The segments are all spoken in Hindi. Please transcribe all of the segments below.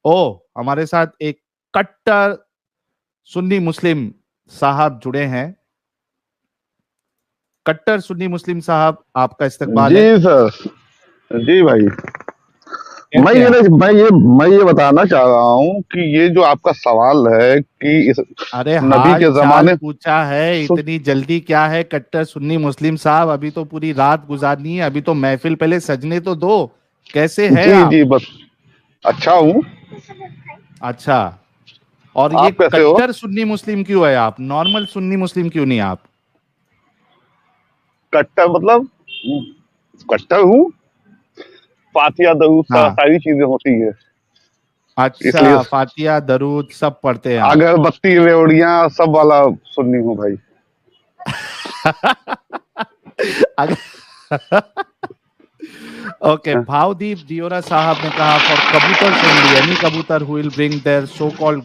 ओ, हमारे साथ एक कट्टर सुन्नी मुस्लिम साहब जुड़े हैं। कट्टर सुन्नी मुस्लिम साहब, आपका इस्तकबाल जी है। सर। जी भाई। मैं कैसे हैं ये आप? मैं ये बताना चाह रहा हूँ कि ये जो आपका सवाल है कि इस अरे नबी हाल के चाल जमाने पूछा है, सु, इतनी जल्दी क्या है कट्टर सुन्नी मुस्लिम साहब? अभी तो पूरी रात गुजारनी है, अभी तो महफिल पहले सजने तो दो। कैसे हैं जी आप? जी बस अच्छा हूँ। अच्छा। और ये आप कैसे हो? कट्टर सुन्नी मुस्लिम क्यों है? आप नॉर्मल सुन्नी मुस्लिम क्यों नहीं आप? कट्टर मतलब कट्टर हूँ। फातिहा दरूद हाँ। सारी चीजें होती है इसलिए। अच्छा, फातिया दरूद सब पढ़ते हैं आप? अगरबत्ती रेवड़ियाँ सब वाला सुन्नी हूँ भाई। अगर ओके, भावदीप दियोरा साहब ने कहा for kabutar only, any kabutar who will bring their so called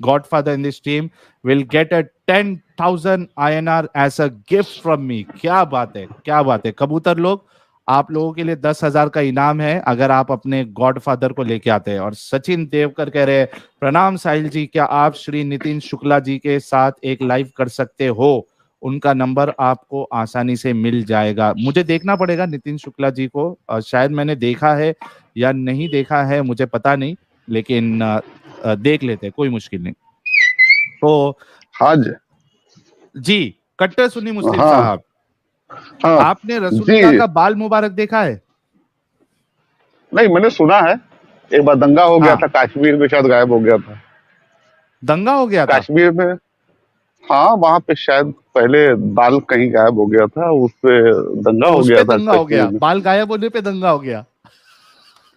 godfather in this team will get a 10,000 INR as a gift from me. क्या बात है, क्या बात है कबूतर लोग, आप लोगों के लिए 10,000 का इनाम है अगर आप अपने गॉडफादर को लेके आते हैं। और सचिन देवकर कह रहे हैं प्रणाम साहिल जी, क्या आप श्री नितिन शुक्ला जी के साथ एक लाइव कर सकते हो? उनका नंबर आपको आसानी से मिल जाएगा। मुझे देखना पड़ेगा नितिन शुक्ला जी को, शायद मैंने देखा है या नहीं देखा है मुझे पता नहीं, लेकिन देख लेते हैं, कोई मुश्किल नहीं। तो हाँ जी। जी, कट्टर सुन्नी मुस्लिम हाँ साहब, हाँ। आपने रसूलुल्लाह जी का बाल मुबारक देखा है? नहीं, मैंने सुना है। एक बार दंगा हो गया हाँ, था कश्मीर में, शायद गायब हो गया था। दंगा हो गया था। कश्मीर में। हाँ, वहां पे शायद पहले बाल कहीं गायब हो गया था, उस पे दंगा हो उस गया पे था दंगा हो कश्मीर गया, में। बाल गायब होने पे दंगा हो गया।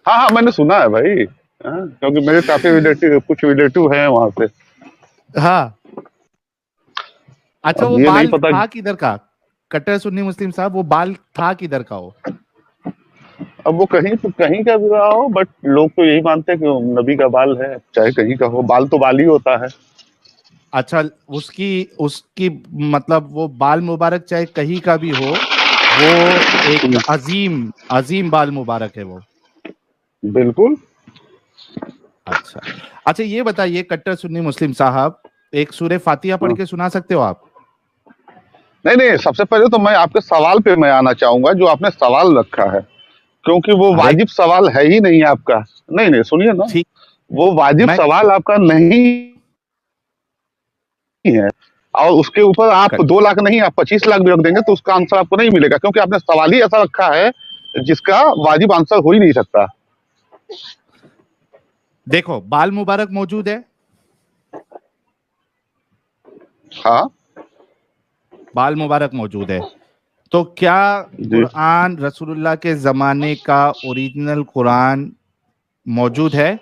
हाँ हाँ, मैंने सुना है भाई। हाँ, क्योंकि मेरे काफी रिलेटिव, कुछ रिलेटिव हैं वहां पे। हाँ। अच्छा, वो अब ये नहीं बाल पता। था किधर का? कट्टर सुन्नी मुस्लिम साहब, वो बाल था किधर का वो? अब वो कहीं का भी रहा हो, बट लोग तो यही मानते हैं कि वो नबी का बाल है, चाहे कहीं का हो, बाल तो बाल ही होता है। अच्छा, उसकी उसकी मतलब वो बाल मुबारक चाहे कहीं का भी हो, वो एक अजीम अजीम बाल मुबारक है वो। बिल्कुल। अच्छा। अच्छा, ये बताइए कट्टर सुन्नी मुस्लिम साहब, एक सूरह फातिहा पढ़ हाँ। के सुना सकते हो आप? नहीं नहीं, सबसे पहले तो मैं आपके सवाल पे मैं आना चाहूंगा जो आपने सवाल रखा है, क्योंकि वो अरे वाजिब सवाल है ही नहीं आपका। नहीं नहीं, सुनिए ना। ठीक। वो वाजिब मैं सवाल आपका नहीं है। और उसके ऊपर आप कट 2 लाख नहीं, आप 25 लाख भी रख देंगे तो उसका आंसर आपको नहीं मिलेगा, क्योंकि आपने सवाल ही ऐसा रखा है जिसका वाजिब आंसर हो ही नहीं सकता। देखो, बाल मुबारक मौजूद है, हाँ बाल मुबारक मौजूद है। तो क्या जी। कुरान रसूलुल्लाह के जमाने का ओरिजिनल कुरान मौजूद है?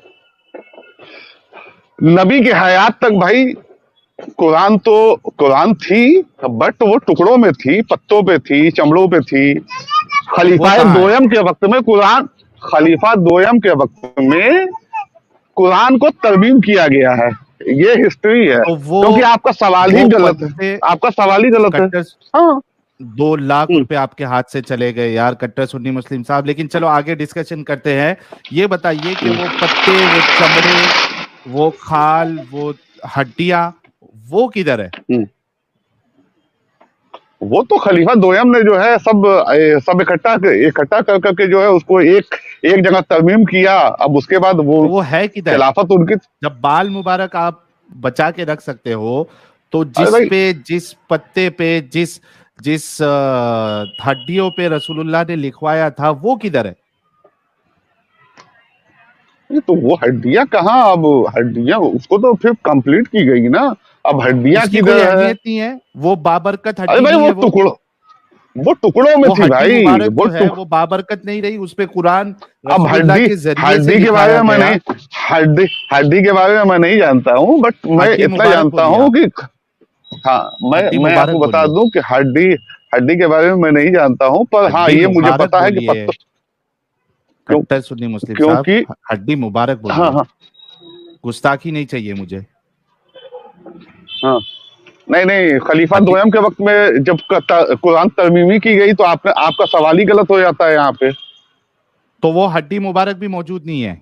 नबी की हयात तक भाई कुरान तो कुरान थी, बट वो टुकड़ों में थी, पत्तों पे थी, चमड़ों पे थी। वो खलीफा कहाँ है? दोयम के वक्त में कुरान खलीफा दोयम के वक्त में कुरान को तरमीम किया गया है। ये हिस्ट्री है, तो क्योंकि आपका सवाल ही वो गलत है। पत्ते आपका सवाल ही गलत है। कट्टर हाँ। 2 लाख हम्म, रुपए आपके हाथ से चले गए यार कट्टर सुन्नी मुस्लिम साहब। लेकिन चलो आगे डिस्कशन करते हैं। ये बताइए कि वो पत्ते, वो चमड़े, वो खाल, वो हड्डियां, वो किधर है? हम्म। वो तो खलीफा दोयम ने जो है सब इकट्ठा कर करके जो है उसको एक एक जगह तरमीम किया। अब उसके बाद वो तो वो है किधर? खिलाफत उनकी। जब बाल मुबारक आप बचा के रख सकते हो, तो अरे जिस भाई, पे, जिस पत्ते पे, जिस जिस हड्डियों पे रसूलुल्लाह ने लिखवाया था, वो किधर है? ये तो वो हड्डियां कहाँ अब? हड्डियां उसको तो फिर कंप्लीट की गई ना। अब हड्डियां उसकी कोई किधर है? अहमियत नहीं है? वो बाबरकत अरे हड्डी भाई, नहीं है वो? वो टुकड़ों में वो थी हड्डी भाई। मुबारक जो है वो बाबरकत नहीं रही, उस पे कुरान अब रसूलुल्लाह के जरिए से हड्डी के बारे लिखाया में मैं गया। नहीं हड्डी हड्डी के बारे में मैं नहीं जानता हूँ, बट मैं हड्डी इतना मुबारक जानता बोलिए हूँ आप, कि हाँ, हड्डी मैं मुबारक आपको बता बोलिए, दूं कि हड्डी हड्डी के बारे में मैं नहीं जानता हूँ, पर हाँ हड्डी ये मुझे मुबारक पता है कि बोलिए। पत्तों क्यों कट्टर सुन्नी मुस्लिम साहब, क्योंकि हड्डी मुबारक हाँ बोलिए। हाँ गुस्ताखी नहीं चाहिए मुझे। हाँ। नहीं नहीं, खलीफा हड्डी, दोयम के वक्त में जब कुरान तरमीमी की गई तो आपने आपका सवाल ही गलत हो जाता है यहाँ पे। तो वो हड्डी मुबारक भी मौजूद नहीं है?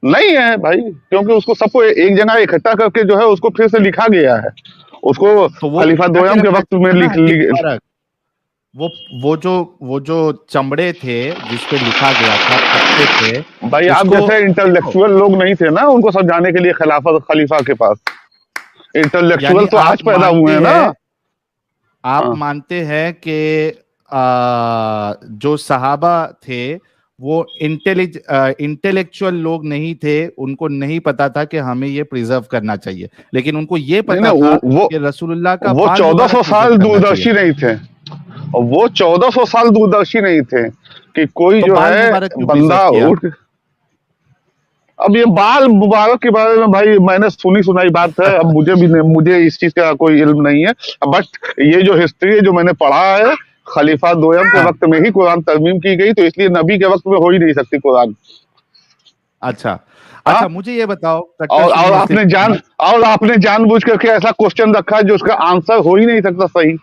नहीं है भाई, क्योंकि उसको सबको एक जगह इकट्ठा करके जो है उसको फिर से लिखा गया है। उसको तो वो खलीफा उठा के दोयम के रखना वक्त में चाहिए ना एक पारक। वो वो जो चमड़े थे जिस पे लिखा गया था, पत्ते थे, भाई आप उसको जैसे देखो। इंटेलेक्चुअल लोग नहीं थे ना उनको समझाने के लिए खिलाफत खलीफा के पास। यानी इंटेलेक्चुअल तो आप आज पैदा हुए मानते हैं ना। हैं, आप हाँ मानते हैं कि जो सहाबा थे वो इंटेलेक्चुअल लोग नहीं थे, उनको नहीं पता था कि हमें ये प्रिजर्व करना चाहिए, लेकिन उनको ये नहीं पता नहीं, था कि रसूलुल्लाह का वो बाल चौदह मुबारक सौ प्रिजर्व साल करना चाहिए। दूरदर्शी नहीं थे। और वो 1400 साल दूरदर्शी नहीं थे कि कोई तो जो बाल है मुबारक क्यों प्रिजर्व बंदा किया? उठ। अब ये बाल मुबारक के बारे में भाई मैंने सुनी सुनाई बात है, अब मुझे भी नहीं, मुझे इस चीज का कोई इल्म नहीं है। बट ये जो हिस्ट्री है जो मैंने पढ़ा है, खलीफा दोयम के हाँ, वक्त में ही कुरान तरमीम की गई, तो इसलिए नबी के वक्त में हो ही नहीं सकती कुरान। अच्छा। हाँ। अच्छा, मुझे ये बताओ, कट्टर सुन्नी और मुस्लिम साहब। और आपने जानबूझ करके ऐसा क्वेश्चन रखा है जो उसका आंसर हो ही नहीं सकता सही।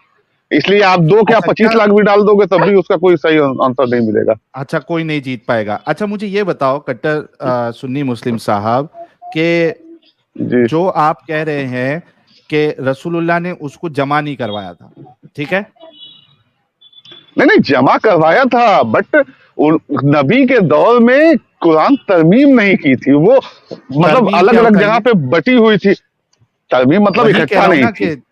इसलिए आप 2 क्या अच्छा 25 क्या, लाख भी डाल दोगे तब भी उसका कोई सही आंसर नहीं मिलेगा। अच्छा कोई नहीं जीत पाएगा। अच्छा मुझे ये बताओ कट्टर सुन्नी मुस्लिम साहब, के जी। जो आप कह रहे हैं कि रसूलुल्लाह ने उसको जमा नहीं करवाया था, ठीक है? नहीं नहीं, जमा करवाया था, बट नबी के दौर में कुरान तरमीम नहीं की थी वो, मतलब तरमीम अलग क्या अलग होता है जगह ये? पे बटी हुई थी। तरमीम मतलब वही कह इकट्ठा रहा हूं नहीं ना थी। कि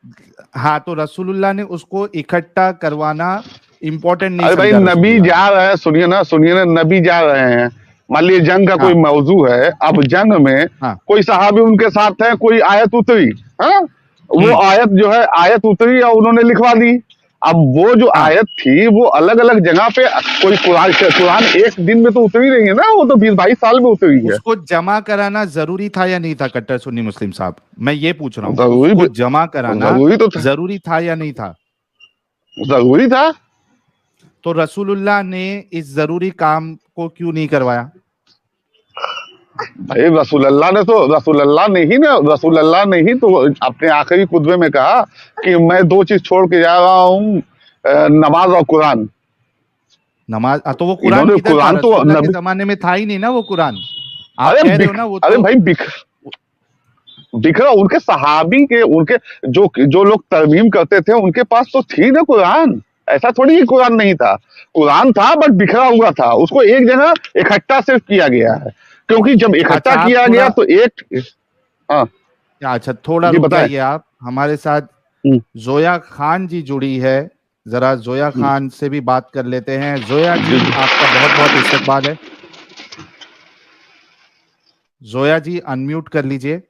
हाँ, तो रसूलुल्लाह ने उसको इकट्ठा करवाना इंपॉर्टेंट नहीं अरे भाई समझा नबी रसूलुल्लाह ने। जा रहे हैं, सुनिए ना, नबी जा रहे हैं, मान लीजिए जंग का कोई हाँ मौजू है, अब जंग में हाँ। कोई सहाबी उनके साथ है, कोई आयत उतरी, हाँ, वो हम्म। आयत जो है आयत उतरी और उन्होंने लिखवा दी। अब वो जो हाँ, आयत थी वो अलग अलग जगह पे, कोई कुरान कुरान एक दिन में तो उतरी नहीं है ना, वो तो 20-22 साल में उतरी है। उसको जमा कराना जरूरी था या नहीं था कट्टर सुन्नी मुस्लिम साहब? मैं ये पूछ रहा हूं, जरूरी उसको भी जमा कराना जरूरी तो था। जरूरी था या नहीं था? जरूरी था। तो रसूलुल्लाह ने इस जरूरी काम को क्यों नहीं करवाया? भाई रसूलुल्लाह ने ही तो अपने आखिरी खुतबे में कहा कि मैं 2 चीज छोड़ के जा रहा हूँ, नमाज और कुरान। नमाज, तो वो कुरान इन्होंने किधर था? कुरान तो रसूलुल्लाह के नबी, जमाने में था ही नहीं ना वो कुरान। आप अरे कह रहे हो ना वो अरे तो। भाई बिखरा उनके सहाबी के, उनके जो जो लोग तरमीम करते थे उनके पास तो थी ना कुरान। ऐसा थोड़ी कि कुरान नहीं था, कुरान था बट बिखरा हुआ था, उसको एक जगह इकट्ठा सिर्फ किया गया है, क्योंकि जब इकट्ठा अच्छा आप किया गया थोड़ा, तो एक। हाँ अच्छा थोड़ा जी रुक बताएं। जाइए आप हमारे साथ। हम्म, जोया खान जी जुड़ी है, जरा जोया हम्म, खान से भी बात कर लेते हैं। जोया जी जी, आपका बहुत बहुत इस्तकबाल है। जोया जी अनम्यूट कर लीजिए।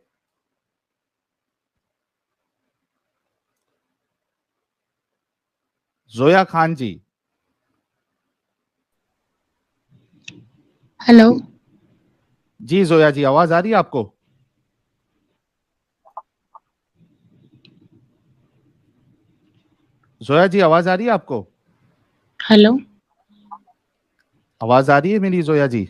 जोया खान जी। हेलो। जी जोया जी, आवाज आ रही है आपको? जोया जी आवाज आ रही है आपको? हेलो। आवाज आ रही है मेरी जोया जी?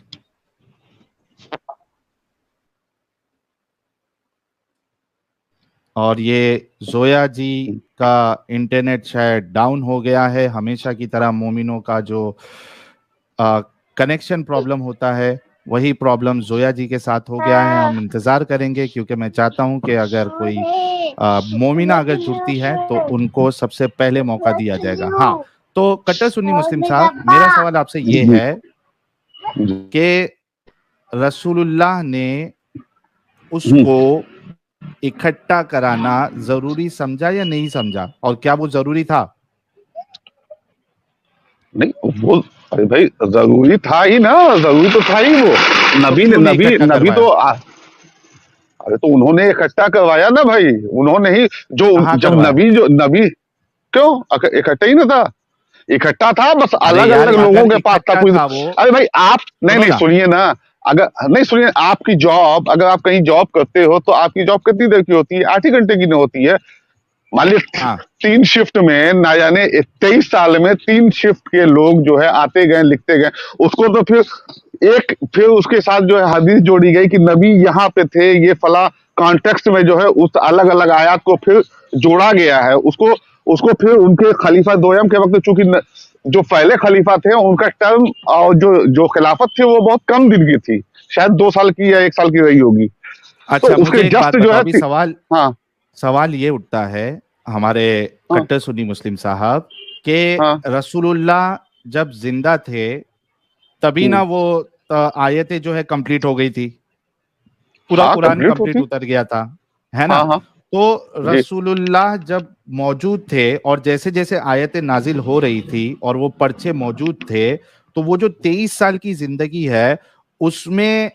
और ये जोया जी का इंटरनेट शायद डाउन हो गया है। हमेशा की तरह मोमिनों का जो कनेक्शन प्रॉब्लम होता है, वही प्रॉब्लम जोया जी के साथ हो गया है। हम इंतजार करेंगे, क्योंकि मैं चाहता हूं कि अगर कोई मोमिना अगर जुड़ती है तो उनको सबसे पहले मौका दिया जाएगा। हाँ, तो कट्टर सुन्नी मुस्लिम साहब, मेरा सवाल आपसे ये जी है जी। कि रसूलुल्लाह ने हम्म, उसको इकट्ठा कराना जरूरी समझा या नहीं समझा, और क्या वो जरूरी था? नहीं वो, अरे भाई जरूरी था ही ना, जरूरी तो था ही वो। तो नबी ने क्यों नहीं नबी इकट्ठा नबी करवाया? तो अरे तो उन्होंने इकट्ठा करवाया ना भाई, उन्होंने ही जो, कहाँ जब करवाया? नबी जो नबी, क्यों इकट्ठा ही ना था, इकट्ठा था, बस अरे अलग यार, अलग लोगों अगर के पास था इकट्ठा कोई। था वो, अरे भाई आप नहीं सुनो नहीं ना। सुनिए ना, अगर नहीं सुनिए, आपकी जॉब, अगर आप कहीं जॉब करते हो तो आपकी जॉब कितनी देर की होती है? 8 ही घंटे की नहीं होती है। मान लीजिए हाँ 3 शिफ्ट में, ना जाने 23 साल में 3 शिफ्ट के लोग जो है आते गए लिखते गए, उसको तो फिर उसके साथ जो है हदीस जोड़ी गई कि नबी यहाँ पे थे, ये फला कॉन्टेक्स्ट में जो है उस अलग अलग आयत को फिर जोड़ा गया है, उसको उसको फिर उनके खलीफा दोयम के वक्त, चूंकि जो पहले खलीफा थे उनका टर्म और जो जो खिलाफत थी वो बहुत कम दिन की थी, शायद 2 साल की या 1 साल की रही होगी। अच्छा, तो मुझे उसके एक बात जस्ट जो बताओ, है अभी हाँ, सवाल ये उठता है हमारे हाँ, कट्टर सुन्नी मुस्लिम साहब के हाँ, रसूलुल्लाह जब जिंदा थे तभी हुँ, ना वो आयतें जो है कंप्लीट हो गई थी, पूरा हाँ, कुरान कंप्लीट कंप्लीट होती। उतर गया था, है ना? हाँ, हाँ, तो जी। रसूलुल्लाह जब मौजूद थे और जैसे जैसे आयतें नाजिल हो रही थी और वो पर्चे मौजूद थे, तो वो जो 23 साल की जिंदगी है उसमें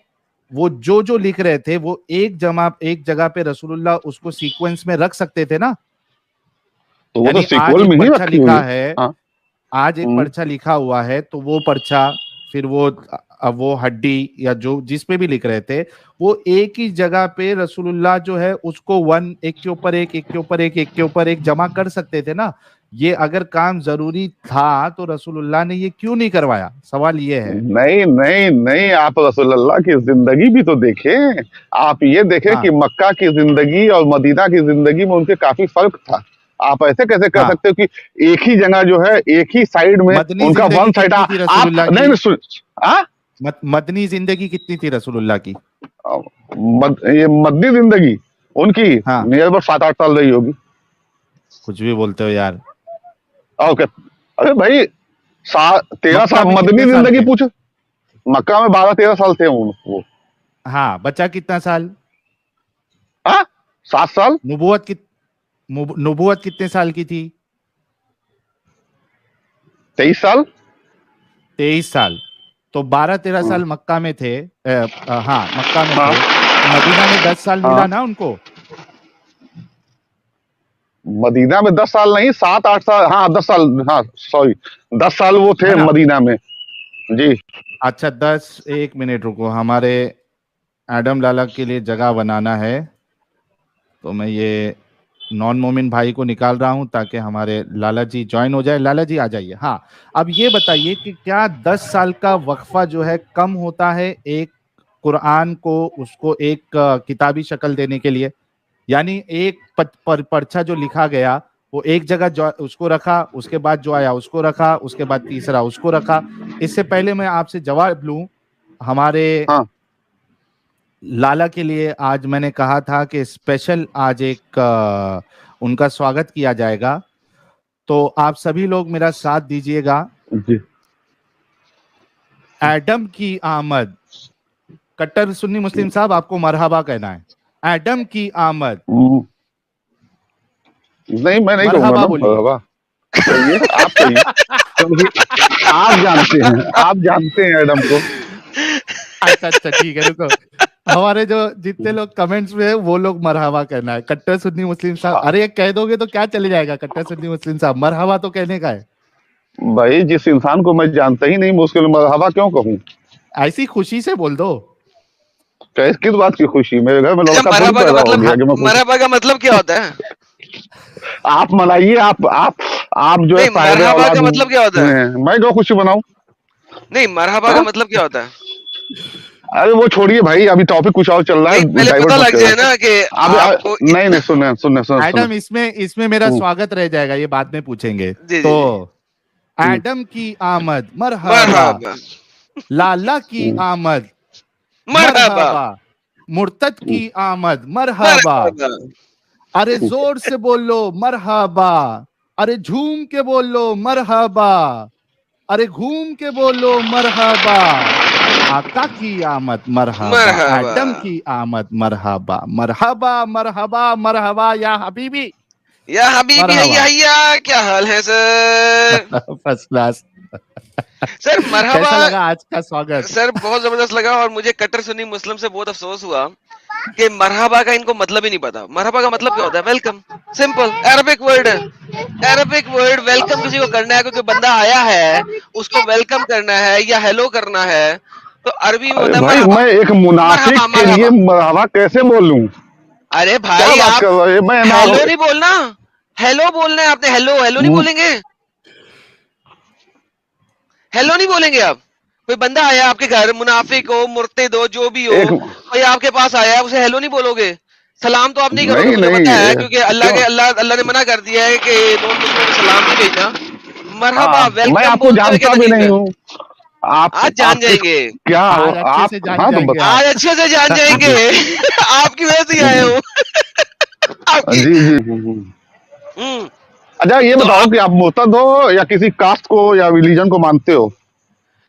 वो जो जो लिख रहे थे वो एक जगह पे रसूलुल्लाह उसको सीक्वेंस में रख सकते थे ना। तो वो तो यानी आज सीक्वल एक में ही पर्चा रखी हुई लिखा है। है, हाँ, आज एक हुँ, पर्चा लिखा हुआ है तो वो पर्चा फिर अब वो हड्डी या जो जिस पे भी लिख रहे थे वो एक ही जगह पे रसूलुल्लाह जो है उसको वन एक के ऊपर एक के ऊपर एक के ऊपर एक जमा कर सकते थे ना। ये अगर काम जरूरी था तो रसूलुल्लाह ने ये क्यों नहीं करवाया, सवाल ये है। नहीं, नहीं, नहीं, आप रसूलुल्लाह की ज़िंदगी भी तो देखें। आप ये देखें कि हाँ मक्का की ज़िंदगी और मदीना की ज़िंदगी में उनके काफ़ी फ़र्क था। आप ऐसे कैसे कह हाँ। सकते हो कि एक ही जगह जो है, एक ही साइड में मदनी उनका वन जिंदगी साइड कितनी थी आप रसूलुल्लाह नहीं, की? नहीं सुन हाँ? मदनी जिंदगी कितनी थी रसूलुल्लाह की? ये मदनी ज़िंदगी उनकी हाँ, नियर अबाउट 7-8 साल रही होगी। कुछ भी बोलते हो यार। ओके। अरे भाई, सा 13 मक्का साल में मदनी कितने साल ज़िंदगी थे? पूछो। मक्का में 12-13 साल थे वो। हाँ, बचा कितना साल? हाँ? 7 साल, नुबुवत की नुबुवत कितने साल की थी? 23 साल। 23 साल। तो 12-13 हाँ, साल मक्का में थे, हाँ मक्का में थे, हाँ, तो मदीना में 10 साल मिला हाँ। ना उनको। मदीना में 10 साल नहीं, 7-8 साल, हाँ 10 साल, हाँ सॉरी, 10 साल वो थे है ना? मदीना में। जी। अच्छा, 1 मिनट रुको, हमारे एडम लाला के लिए जगह बनाना है, तो मैं ये नॉन मोमिन भाई को निकाल रहा हूं ताकि हमारे लाला जी ज्वाइन हो जाए। लाला जी आ जाइए। हाँ, अब ये बताइए कि क्या 10 साल का वक्फा जो है कम होता है एक कुरान को उसको एक किताबी शक्ल देने के लिए? यानी एक पर्चा जो लिखा गया वो एक जगह उसको रखा, उसके बाद जो आया उसको रखा, उसके बाद तीसरा उसको रखा। इससे पहले मैं आपसे जवाब लूं, हमारे हाँ, लाला के लिए आज मैंने कहा था कि स्पेशल आज एक उनका स्वागत किया जाएगा, तो आप सभी लोग मेरा साथ दीजिएगा। जी। एडम की आमद, कट्टर सुन्नी मुस्लिम साहब आपको मरहबा कहना है। एडम की आमद, हम्म, नहीं मैं नहीं कहूंगा मरहबा ना बोलिए। मरहबा। कहिए, आप कहिए, क्योंकि आप जानते हैं एडम को। अच्छा अच्छा, ठीक है, रुको। हमारे जो जितने लोग कमेंट्स में है वो लोग मरहबा कहना है। कट्टर सुन्नी मुस्लिम साहब, हाँ, अरे ये कह दोगे तो क्या चले जाएगा? कट्टर सुन्नी मुस्लिम साहब, मरहबा तो कहने का है। भाई जिस इंसान को मैं जानता ही नहीं, मैं उसके लिए मरहबा क्यों कहूँ? ऐसी खुशी से बोल दो। किस बात की खुशी? मेरे घर में अच्छा, लड़का थोड़ी मरहबा का पैदा हो मतलब, गया कि मैं खुश। मरहबा का मतलब क्या होता है? आप मनाइए, आप जो है नहीं, साहिब मरहबा औलाद का मतलब क्या होता है? हैं, मैं क्यों खुशी मनाऊं? नहीं, मरहबा का हाँ? मतलब क्या होता है? अरे वो छोड़िए भाई, अभी टॉपिक कुछ और चल रहा नहीं, है, पहले डाइवर्ट पता मत लग करो। जाए ना कि आपको नहीं नहीं, सुने सुने सुने सुने। एडम, इसमें इसमें मेरा हम्म, स्वागत रह जाएगा, ये बाद में पूछेंगे। जी तो जी जी। हम्म, एडम की आमद मरहबा, मरहबा लाला की हम्म, आमद मरहबा मरहबा, मुर्तद हम्म, की आमद मरहबा। मरहबा। अरे जोर से बोल लो मरहबा, अरे झूम के बोल लो मरहबा, अरे घूम के बोलो मरहबा। आका की आमद मरहबा, मरहबा एडम की आमद मरहबा, मरहबा मरहबा मरहबा या हबीबी, या हबीबी, मरहबा। हैया हैया, क्या हाल है सर? First class. सर मरहबा। कैसा लगा आज का स्वागत? सर बहुत जबरदस्त लगा, और मुझे कट्टर सुन्नी मुस्लिम से बहुत अफसोस हुआ कि मरहबा का इनको मतलब ही नहीं पता। मरहबा का मतलब क्या होता है? वेलकम, सिंपल अरबिक वर्ड है। अरबिक वर्ड वेलकम किसी को करना है, क्योंकि बंदा आया है उसको वेलकम करना है या हेलो करना है, तो अरबी में अरे होता है भाई, मरहबा। मैं एक मुनाफिक मरहबा के लिए मरहबा। मरहबा कैसे बोलूं? अरे क्या भाई, बात आप कर रहे हैं? मैं ना हेलो नहीं बोलना, हेलो बोलना है आपने। हेलो हेलो नहीं बोलेंगे, हेलो नहीं बोलेंगे आप। कोई बंदा आया आपके घर, मुनाफिक हो, मुर्तिद हो, जो भी हो, एक कोई आपके पास आया है, उसे हेलो नहीं बोलोगे। सलाम तो आप नहीं करोगे, नहीं मुझे नहीं पता है, क्योंकि क्यों? अल्लाह ने मना कर दिया है कि नॉन मुस्लिम को सलाम नहीं भेजना। मरहबा हाँ, मैं वेलकम आपको बोलते हुए क्या जानता भी तकलीफ नहीं है? हूँ। आप आज जान आप जाएंगे, क्या आज अच्छे आप से जान हाँ तो जाएंगे आप। आज अच्छे से जान जाएंगे। आपकी वजह से ही आया हूँ। आपकी जी जी हम्म अच्छा ये तो बताओ आप कि आप मुर्तद हो या किसी कास्ट को या रिलीजन को मानते हो?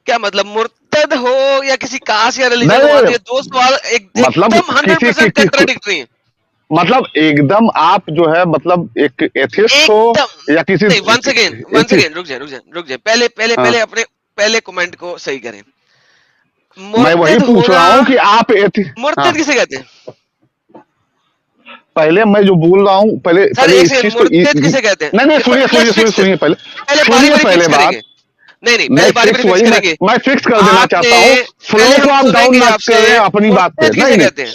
क्या मतलब मुर्तद हो या किसी कास्ट या रिलीजन को मानते नहीं हैं? दो सवाल मतलब एकदम किसी 100% कंट्राडिक्टरी है। मतलब एकदम आप जो है मतलब एक एथिस्ट हो एकदम या किसी नहीं। Once atheist? अगेन रुक जाए पहले पहले हाँ पहले अपने पहले कमेंट को सही करें। मैं वही मुर्तद पूछ होना, रहा हूँ कि आप एथि हाँ मुर्तद किसे कहते हैं? पहले मैं जो बोल रहा हूँ पहले सर पहले एक इस सेकंड, चीज को मुर्तद किसे कहते हैं? नहीं नहीं सुनिए सुनिए लेट्स सुनिए फिक्स इट। सुनिए पहले पहले बारी सुनिए बारी पहले फिक्स बात। करेंगे। नहीं मैं पहले बारी फिक्स बारी फिक्स वही करेंगे। मैं फिक्स कर देना आपने चाहता हूँ। पहले फ्लो को हम आप डाउन सुनेंगे ना आपसे, करें अपनी बात पे। मुर्तद नहीं किसे नहीं कहते हैं?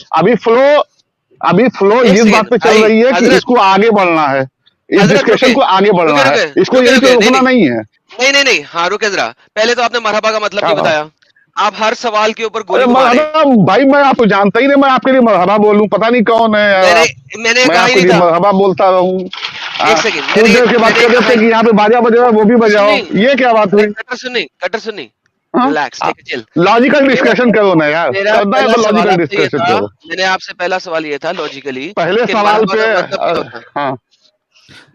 अभी फ्लो एक इस बात सेकंड पे चल भाई, रही है कि हजरत इसको आगे बढ़ना है, इस हजरत रुके डिस्कशन को आगे बढ़ना रुके है, रुके इसको रुके यहीं पे रुके नहीं रोकना नहीं नहीं है। नहीं नहीं नहीं हाँ रुके जरा। पहले तो आपने मरहबा का मतलब नहीं हाँ बताया। आप हर सवाल के ऊपर अरे गोली घुमा रहे हैं। मरहबा भाई मैं आपको जानता ही नहीं, मैं आपके लिए मरहबा बोलूं? पता नहीं कौन है यार मैंने आप। मैंने मैं कहा ही आपके नहीं लिए था। मरहबा बोलता रहूं? एक सेकंड, कुछ मैंने देर के बाद मैंने कह कहा देते कि यहाँ पे बाजा बज रहा है वो भी बजाओ, सुनी ये क्या बात हुई? कटर सुनी हाँ रिलैक्स टेक चिल। लॉजिकल मेरा डिस्कशन करो ना यार, मेरा करना है पहला तो सवाल लॉजिकल आपसे ये डिस्कशन था, करो। मैंने आपसे पहला सवाल ये था लॉजिकली पहले कि सवाल मरहबा पे का मतलब क्या होता है? हाँ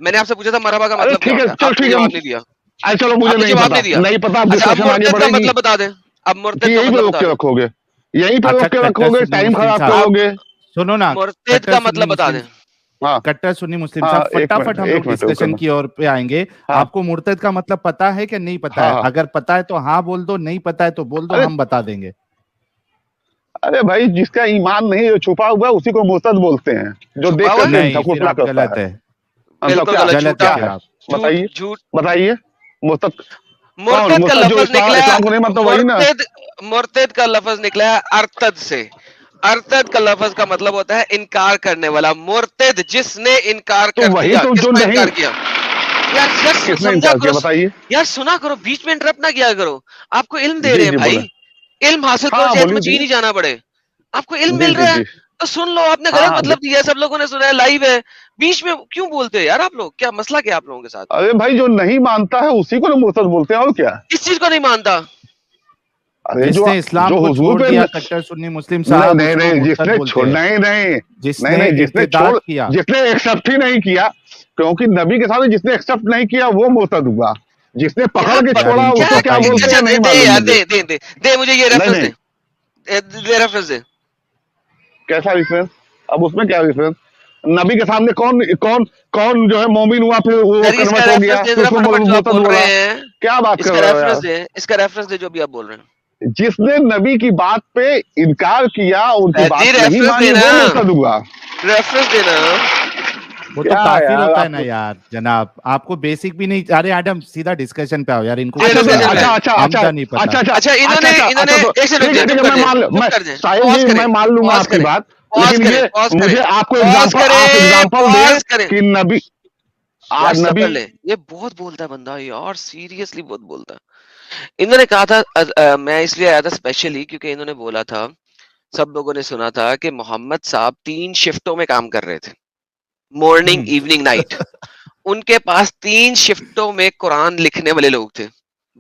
मैंने आपसे पूछा था मरहबा का अरे मतलब क्या ठीक है होता है, चल आपने ठीक है जवाब नहीं दिया। अरे चलो मुझे आपने नहीं जवाब नहीं पता, दिया। नहीं पता, अब अच्छा अब डिस्कशन आगे मुर्तद का बढ़ेगी मतलब बता दें। अब कि मुर्तद का यहीं पे मतलब रोक बता के दें। रखोगे? यहीं पे अच्छा रोक के कट्टर रखोगे, सुन्नी टाइम मुस्लिम खराब साहब, आप करोगे? सुनो ना। मुर्तद कट्टर का सुन्नी मतलब बता मुस्लिम दें। हाँ कट्टर सुन्नी मुस्लिम हाँ साहब, फटाफट हम लोग एक मिनट डिस्कशन रुकना। की ओर पे आएंगे। हाँ आपको मुर्तद का मतलब पता है कि नहीं पता हाँ है? हाँ अगर पता है तो हाँ बोल दो, नहीं पता है तो बोल दो, अरे हम बता देंगे। अरे भाई जिसका ईमान नहीं है, छुपा हुआ है, उसी को मुर्तद बोलते हैं, जो छुपा देख हुआ है, करके नहीं, फिर ढकोसला आप करता गलत है। है। मतलब बिल्कुल क्या गलत, गलत है झूठा, क्या फिर है? आप। झूठ बताइए झूठ। बताइए मुर्तद कौन? मुर्तद का मुर्तद जो लफ्ज इस्लाम निकला, इस्लाम को नहीं मानता वही ना? मुर्तद मुर्तद का लफ्ज निकला है अरतद से। अरतद का लफ्ज का मतलब होता है इनकार करने वाला। मुर्तद जिसने इनकार तो कर वही दिया। तो जो किसने नहीं, इनकार किया? यार यार किसने समझा इनकार किया करो। बताइए? यार सुना करो, बीच में इंटरप्ट ना किया करो। आपको इल्म दे जी रहे हैं जी भाई, बोले। इल्म हासिल करो हाँ चाहे बोलिए तुम्हें चीन बोलिए। ही जाना पड़े। आपको इल्म जी मिल जी रहा है जी तो सुन लो। आपने हाँ गलत हाँ मतलब दिया है, सब लोगों ने सुना है, लाइव है। बीच में क्यों बोलते हैं यार आप लोग? क्या मसला क्या आप लोगों के साथ? अरे भाई जो नहीं मानता है उसी को ना मुर्तद बोलते हैं, और क्या? किस चीज को नहीं मानता? अरे जो जिसने इस्लाम जो को हुजूर छोड़ पे दिया कट्टर सुन्नी मुस्लिम नहीं साहब, नहीं उसको नहीं मुर्तद जिसने बोलते छोड़ हैं। नहीं नहीं नहीं जिसने नहीं जिसने छोड़ इर्तिदाद किया। जिसने एक्सेप्ट ही नहीं किया, क्योंकि नबी के साथ जिसने एक्सेप्ट नहीं किया वो मुर्तद हुआ, जिसने क्या पकड़ के यार छोड़ा इनको क्या उसको पता क्या ही नहीं बोलते है। अच्छा हैं नहीं दे मालूम यार मुझे। दे मुझे ये नहीं रेफरेंस नहीं दे रेफरेंस दे। कैसा रेफरेंस? अब उसमें क्या रेफरेंस? नबी के सामने कौन कौन कौन जो है मोमिन हुआ फिर वो यार इसका कन्वर्ट हो रेफरेंस गया दे फिर जरा उसको फटाफट जो आप मुर्तद बोल रहे बोला? हैं। क्या बात कर इसका रहे हो रेफरेंस यार? दे, इसका रेफरेंस दे जो भी आप बोल रहे हैं। जिसने नबी की बात पे इनकार किया, उनकी जी बात नहीं रेफरेंस मानी, देना, वो मुर्तद हुआ। रेफरेंस देना। वो तो क्या काफिर यार होता है आप ना लोग। यार जनाब, आपको बेसिक भी नहीं। अरे एडम सीधा डिस्कशन पे आओ यार, इनको जी कुछ नहीं डिस्कशन पे आता अच्छा है। है, अच्छा अच्छा आमदा नहीं पता। अच्छा अच्छा अच्छा अच्छा इन्होंने अच्छा इन्होंने अच्छा तो एक से रुक ठीक है जाए, ठीक चुप है कर मैं जाए, मान चुप मैं कर जाए, साहिल पॉज जी करें, मैं मान लूंगा पॉज आपकी करें, बात, पॉज लेकिन करें, ये पॉज करें, मुझे आपको पॉज एग्जांपल आप करें, एग्जांपल दें पॉज करें। कि नबी यार आज सबर नबी ले, ये बहुत बोलता है बंदा यार, सीरियसली बहुत बोलता है। इन्होंने कहा था मैं इसलिए आया था स्पेशली क्योंकि इन्होंने बोला था, सब लोगों ने सुना था कि मोहम्मद साहब 3 शिफ्टों में काम कर रहे थे, मॉर्निंग हम्म। Evening night. उनके पास 3 शिफ्टों में कुरान लिखने वाले लोग थे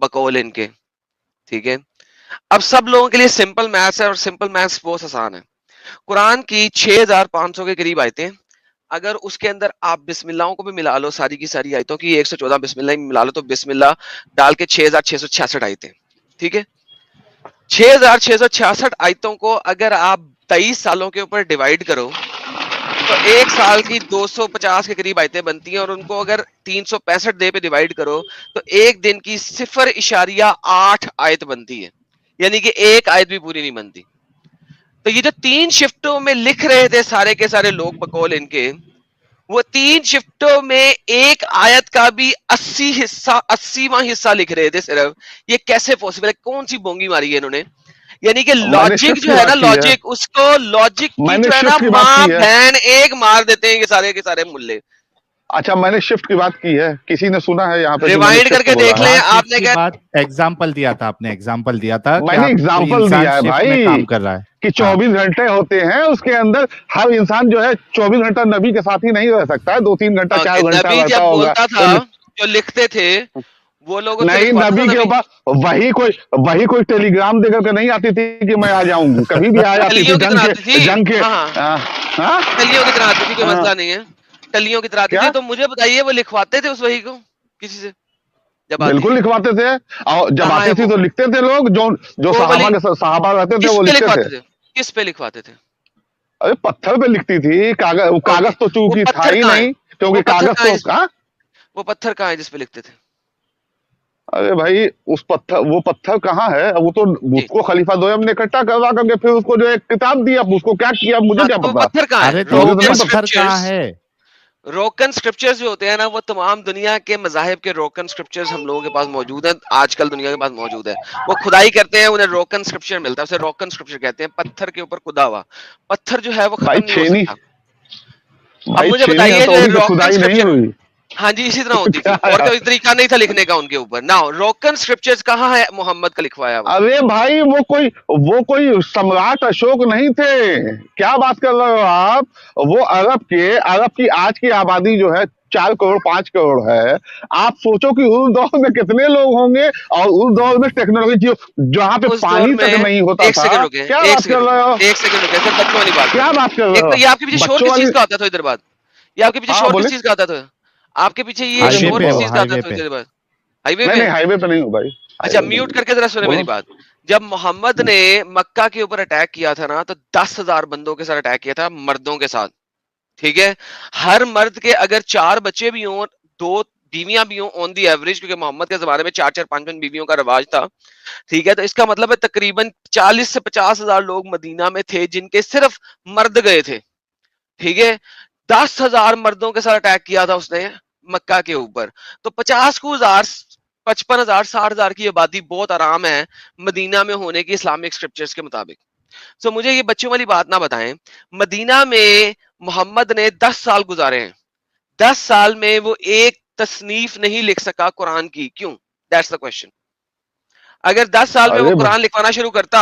बकौल इनके। ठीक है, अब सब लोगों के लिए सिंपल मैथ्स है और सिंपल मैथ्स बहुत आसान है। कुरान की 6500 के करीब आयतें, अगर उसके अंदर आप बिस्मिल्लाहों को भी मिला लो, सारी की सारी आयतों की 114 बिस्मिल्लाह मिला लो, तो बिस्मिल्लाह डाल के 6666 आयतें। ठीक है, 6666 आयतों को अगर आप 23 सालों के ऊपर डिवाइड करो तो एक साल की 250 के करीब आयतें बनती हैं, और उनको अगर 365 डे पे डिवाइड करो तो एक दिन की 0.8 आयत बनती है, यानी कि एक आयत भी पूरी नहीं बनती। तो ये जो 3 शिफ्टों में लिख रहे थे सारे के सारे लोग बकौल इनके, वो 3 शिफ्टों में एक आयत का भी 80वां हिस्सा लिख रहे थे सिर्फ। ये कैसे पॉसिबल है? कौन सी बोंगी मारी है इन्होंने? यानी कि मैंने लॉजिक शिफ्ट जो की है ना, बात की है, लॉजिक, उसको लॉजिक की मैंने जो है ना शिफ्ट की बात माँ की है। बहन एक मार देते हैं ये सारे के सारे मुल्ले। अच्छा मैंने शिफ्ट की बात की है, किसी ने सुना है यहाँ पे कि मैंने रिवाइंड शिफ्ट करके बोला देख है? लें, हाँ, शिफ्ट आपने की क्या बात एग्जाम्पल दिया था आपने, एग्जाम्पल दिया था कि मैंने आप कोई एग्जाम्पल इंसान दिया है शिफ्ट में भाई काम कर रहा है। कि हाँ 24 घंटे होते हैं, उसके अंदर हर इंसान जो है 24 घंटा नबी के साथ ही नहीं रह सकता है, 2-3 घंटा 4 घंटा नबी रहता जब होगा बोलता था, जो लिखते थे वो लोगों से नहीं, लिखवाता था नबी के नबी। ऊपर वही कोई टेलीग्राम देकर के नहीं आती थी कि मैं आ जाऊंगी, कभी भी आ जाती थी टलियों की तरह आती थी। जंग के हाँ हाँ, आ, हाँ टलियों की तरह आती थी, कोई हाँ, मसला नहीं है। टलियों की तरह आती क्या थी। तो मुझे बताइए, वो लिखवाते थे उस वही को किसी से जब आती बिल्कुल थी? लिखवाते थे, और जब कहाँ है आती थी तो लिखते थे लोग, जो जो वो वाली? सहाबा रहते थे किस वो पे लिखते थे। लिखवाते थे? किस पे लिखवाते थे? अरे पत्थर पे लिखती थी, ओके। कागज तो वो चूंकि था पत्थर ही कहाँ है? नहीं, क्योंकि वो पत्थर कागज कहाँ है तो जिस हाँ। वो पत्थर कहाँ है जिस पे लिखते थे? अरे भाई, वो पत्थर कहाँ है, वो तो जी। उसको खलीफा दोयम ने इकट्ठा करवा करके फिर उसको जो एक किताब दिया, उसको क्या किया मुझे हाँ, क्या तो वो पता। पत्थर कहाँ है? अरे तो मुझे वो तो नहीं रोकन पता। पत्थर कहाँ स्क्रिप्चर्स। है? रोकन स्क्रिप्चर्स जो होते हैं ना, वो तमाम दुनिया के मजाहिब के रोकन स्क्रिप्चर्स हम लोगों के पास मौजूद हैं, आजकल दुनिया के पास मौजूद है। वो खुदाई करते हैं, उन्हें रोकन स्क्रिप्चर मिलता है, उसे रोकन स्क्रिप्चर कहते हैं। पत्थर के ऊपर खुदा हुआ पत्थर जो है वो भाई खत्म नहीं हो छेनी सकता। अब भाई मुझे छेनी बताइए, जो हथौड़ी से रोकन खुदाई नहीं स्क्रिप्चर, हुई। हाँ जी, इसी तरह होती थी, क्या और यार। कोई तरीका नहीं था लिखने का उनके ऊपर ना। रोकन स्क्रिप्चर्स कहाँ है मोहम्मद का लिखवाया हुआ? अरे भाई, वो कोई सम्राट अशोक नहीं थे, क्या बात कर रहे हो आप। वो अरब की आज की आबादी जो है 4 करोड़ 5 करोड़ है। आप सोचो कि उस दौर में कितने लोग होंगे, और उस दौर में टेक्नोलॉजी जहाँ पे उस दौर पानी तक में, नहीं होता एक था। सेकंड रुके, क्या एक बात सेकंड कर रहे हो, रुके, एक सेकंड रुके सर, बच्चों वाली बात क्या करिए। बात कर रहे एक हो, तो ये आपके पीछे शोर बच्चों किस वाली। चीज का आता था इधर बाद? ये आपके पीछे हाँ शोर किस बोले। चीज का आता था? आपके पीछे ये मेरे हाईवे शोर पे किस हो, चीज का आता हाईवे था पे। इधर बाद? हाईवे नहीं पे नहीं, है? हाईवे पे नहीं हो भाई, अच्छा, हाईवे पे नहीं म्यूट हो। करके जरा सुने मेरी बोलो। बात। जब मोहम्मद ने मक्का के ऊपर अटैक किया था ना, तो 10,000 बंदों के साथ अटैक किया था, मर्दों के साथ। ठीक है? हर मर्द के अगर 4 बच्चे भी हों, 2 बीवियां भी हों ऑन दी एवरेज, क्योंकि मोहम्मद के जमाने में 4-4 5-5 बीवियों का रिवाज था। ठीक है? तो इसका मतलब है तकरीबन 40 से 50,000 लोग मदीना में थे, जिनके सिर्फ मर्द गए थे। ठीक है? 10,000 मर्दों के साथ अटैक किया था उसने मक्का के ऊपर। तो 50 को 1000, 55,000, 60,000 की आबादी बहुत आराम है मदीना में होने की, इस्लामिक स्क्रिप्चर्स के मुताबिक। सो मुझे ये बच्चों वाली बात ना बताएं। मदीना में मोहम्मद ने 10 साल गुजारे हैं। 10 साल में वो एक तसनीफ नहीं लिख सका कुरान की। क्यों? That's the question. अगर 10 साल में वो अरे कुरान लिखवाना शुरू करता,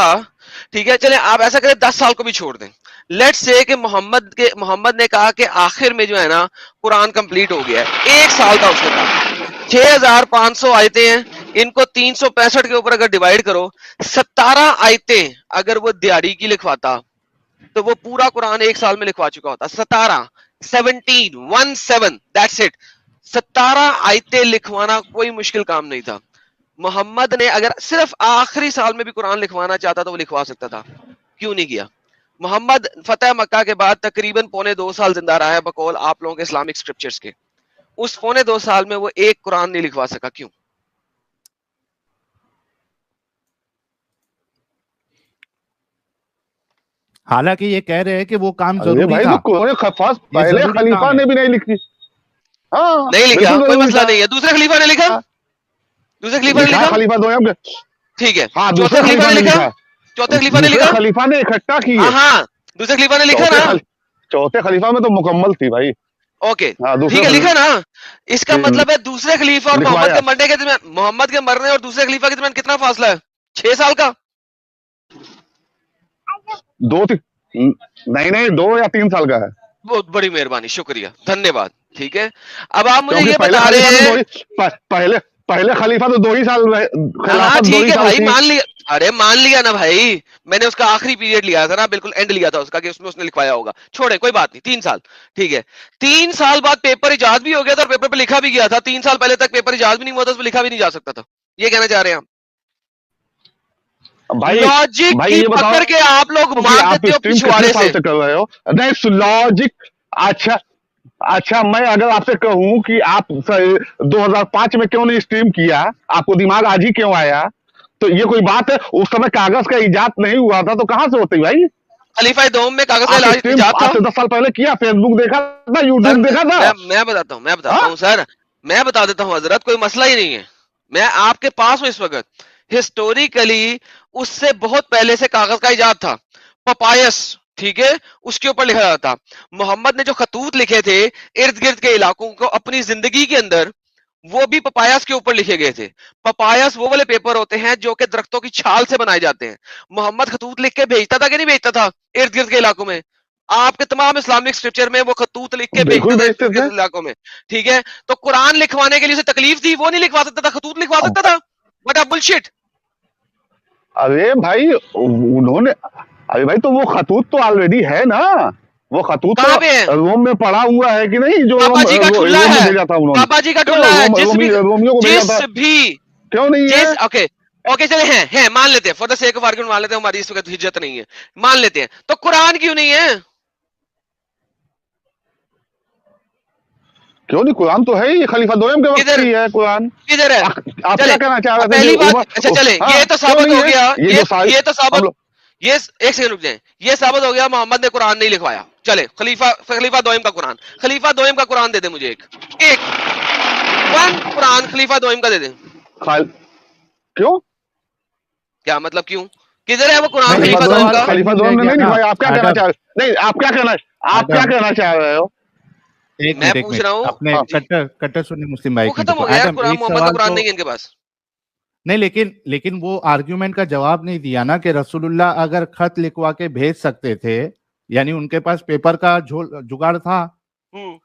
ठीक है, चले आप ऐसा करें 10 साल को भी छोड़ दें। लेट्स से कि मोहम्मद ने कहा कि आखिर में जो है ना कुरान कंप्लीट हो गया है। 1 साल था उसके पास, 6,500 आयतें हैं, इनको 365 के ऊपर अगर डिवाइड करो, 17 आयतें अगर वो दिहाड़ी की लिखवाता, तो वो पूरा कुरान 1 साल में लिखवा चुका होता। 17, 17 दैट्स इट। 17 आयतें लिखवाना कोई मुश्किल काम नहीं था। मोहम्मद ने अगर सिर्फ आखिरी साल में भी कुरान लिखवाना चाहता तो वो लिखवा सकता था। क्यों नहीं किया? मोहम्मद फतेह मक्का के बाद तकरीबन 2.25 साल जिंदा रहा है बकौल आप लोगों के इस्लामिक स्क्रिप्चर्स के। उस 2.25 साल में वो एक कुरान नहीं लिखवा सका। क्यों? हालांकि ये कह रहे हैं कि वो काम अरे जरूरी भाई, था, तो कोने खफास ये पहले जरूरी खलीफा काम है। ने भी नहीं लिखी। हाँ नहीं लिखा, बिल्कुल कोई जरूरी मसला था। नहीं है। दूसरे खलीफा ने लिखा, हाँ, दूसरे खलीफा ने लिखा है लिखा, खलीफा दोयम के। ठीक है। हाँ, चौथे दूसरे खलीफा खलीफा ने ने लिखा, लिखा है। चौथे खलीफा ने दूसरे लिखा, खलीफा ने इकट्ठा की हाँ है। हाँ, दूसरे खलीफा ने लिखा ना। चौथे खलीफा में तो मुकम्मल थी भाई। ओके, हाँ, ठीक दूसरे है, लिखा खलीफा ना। इसका मतलब है दूसरे खलीफा और मोहम्मद लिखवाया। के मरने के दरमियान, मोहम्मद के मरने और दूसरे खलीफा के दरमियान कितना फासला है? 6 साल का। 2 नहीं नहीं, 2 या 3 साल का है। बहुत बड़ी मेहरबानी, शुक्रिया, धन्यवाद। ठीक है, अब आप मुझे क्योंकि ये पहले बता रहे खलीफा तो हैं। पहले खलीफा तो 2 ही साल हाँ हाँ, खिलाफत दो ठीक ही है साल भाई, थी। मान लिया। अरे मान लिया ना भाई, मैंने उसका आखिरी पीरियड लिया था ना, बिल्कुल एंड लिया था उसका, कि उसमें उसने लिखवाया होगा। छोड़े, कोई बात नहीं, 3 साल। ठीक है, 3 साल बाद पेपर इजाज भी हो गया था और पेपर पे लिखा भी गया था। 3 साल पहले तक पेपर इजाज भी नहीं हुआ था, उसमें लिखा भी नहीं जा सकता था। ये कहना चाह रहे हैं आप? भाई लॉजिक भाई की ये पकड़ के आप लोग बताओ कि मान आप देते हो स्ट्रीम कितने पिछवाड़े साल से। से कर रहे हो। नहीं, लॉजिक। अच्छा, अच्छा, मैं अगर आपसे कहूं कि आप 2005 में क्यों नहीं स्ट्रीम किया, आपको दिमाग आज ही क्यों आया, तो ये कोई बात है? उस समय कागज का इजाद नहीं हुआ था, तो कहां से होती भाई। खलीफा दोम में कागज का आप स्ट्रीम इजाद था। आज से 10 साल पहले किया, फेसबुक देखा था, सर यूट्यूब देखा था। मैं बताता हूँ, मैं बताता हाँ? हूँ सर, मैं बता देता हूँ हजरत, कोई मसला ही नहीं है। मैं आपके पास हूँ इस वक्त। हिस्टोरिकली उससे बहुत पहले से कागज का इजाद था। पपायस, ठीक है, उसके ऊपर लिखा जाता। मोहम्मद ने जो खतूत लिखे थे इर्द गिर्द के इलाकों को अपनी जिंदगी के अंदर, वो भी पपायस के ऊपर लिखे गए थे। पपायस वो वाले पेपर होते हैं जो कि दरख्तों की छाल से बनाए जाते हैं। मोहम्मद खतूत लिख के भेजता था कि नहीं भेजता था इर्द गिर्द के इलाकों में? आपके तमाम इस्लामिक स्क्रिप्चर में वो खतूत लिख के बिल्कुल भेजते भेजते थे थे। इलाकों में, ठीक है? तो कुरान लिखवाने के लिए उसे तकलीफ थी, वो नहीं लिखवा सकता था, खतूत लिखवा सकता था। What a bullshit. अरे भाई उन्होंने, अरे भाई तो वो खतूत तो ऑलरेडी है ना, वो खतूत कहाँ पे है? तो रोम में पड़ा हुआ है कि नहीं, जो पापा जी का ठुल्ला रोम में है, भेजा था उन्होंने। पापा जी का क्यों ठुल्ला है, जिस भी रोमियो को भेजा था, क्यों नहीं है? ओके ओके चले हैं मान लेते हैं, for the sake of argument मान लेते हैं हमारी इस वक्त हिज्जत नहीं है, मान लेते हैं, तो कुरान क्यों नहीं है? क्यों नहीं, कुरान तो है ही, खलीफा दोयम के वक्त किधर की है कुरान। किधर है? आप चले क्या कहना चाह रहे थे पहली कि बात, अच्छा चले, हाँ, ये तो क्यों साबित नहीं हो है? गया, ये जो सारी ये तो हम साबित, लोग, ये एक सेकंड रुक जाए, ये साबित हो गया मोहम्मद ने कुरान नहीं लिखवाया। चले खलीफा खलीफा दोयम का कुरान, खलीफा दोयम का कुरान दे दे मुझे, एक वन कुरान खलीफा दोयम का दे दे। क्यों क्या मतलब क्यों? किधर है वो कुरान नहीं, खलीफा एक दोयम सवाल का? खलीफा पेंडिंग रह दोयम ने गया नहीं ना लिखवाया, आप क्या कहना एडम। चाह रहे, नहीं आप क्या एडम, कहना चाह रहे हो? मैं एक पूछ मिनट रहा हूँ, अपने हाँ, कट्टर कट्टर सुन्नी मुस्लिम भाई वो एक मिनट खत्म हो रुको। गया यार, एडम, कुरान एक मोहम्मद का सवाल कुरान तो नहीं है इनके पास। नहीं, लेकिन वो आर्ग्यूमेंट का जवाब नहीं दिया ना कि रसूलुल्लाह अगर खत लिखवा के भेज सकते थे, यानी उनके पास पेपर का जुगाड़ था, हम्म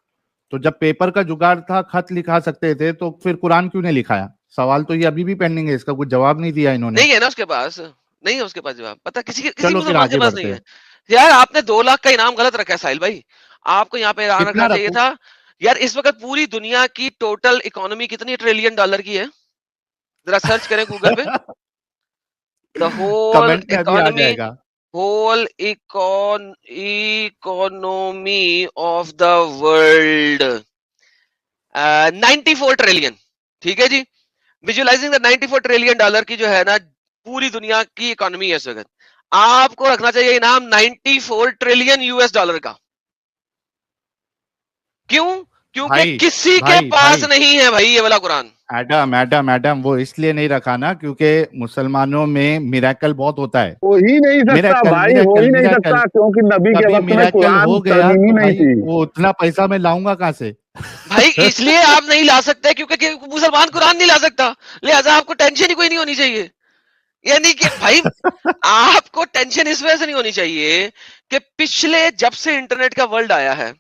तो जब पेपर का जुगाड़ था, खत लिखा सकते थे, तो फिर कुरान क्यों नहीं लिखाया? सवाल तो ये अभी भी पेंडिंग है, इसका कुछ जवाब नहीं दिया इन्होंने। नहीं है ना उसके पास, नहीं है उसके पास जवाब, पता किसी चलो फिर मुसलमान के आगे पास नहीं बढ़ते है। हैं। यार आपने 2 लाख का इनाम गलत रखा है साहिल भाई, आपको यहाँ पे ईरान कितना रखना चाहिए रखूं? था। यार इस वक्त पूरी दुनिया की टोटल इकोनॉमी कितनी ट्रिलियन डॉलर की है? जरा सर्च करें गूगल पे, द होल कमेंट में अभी आ इकोनॉमी, जाएगा। Whole economy of the world 94 trillion, ठीक है जी। विजुअलाइजिंग द 94 ट्रिलियन डॉलर की जो है ना पूरी दुनिया की इकोनॉमी है इस वक्त, आपको रखना चाहिए इनाम 94 ट्रिलियन यूएस डॉलर का। क्यों? क्योंकि भाई किसी के भाई पास भाई नहीं है भाई ये वाला कुरान। एडम वो इसलिए नहीं रखा ना क्योंकि मुसलमानों में मिरेकल बहुत होता है। हो ही नहीं सकता मिरेकल भाई, हो मिरेकल ही नहीं मिरेकल सकता, क्योंकि नबी के कभी वक्त में मिरेकल कुरान हो गया तरमीमी तो नहीं भाई थी। वो उतना पैसा मैं लाऊंगा कहाँ से? भाई इसलिए आप नहीं ला सकते क्योंकि मुसलमान कुरान नहीं ला सकता, लिहाजा आपको टेंशन ही कोई नहीं होनी चाहिए। यानी कि भाई आपको टेंशन इस वजह से नहीं होनी चाहिए कि पिछले जब से इंटरनेट का वर्ल्ड आया है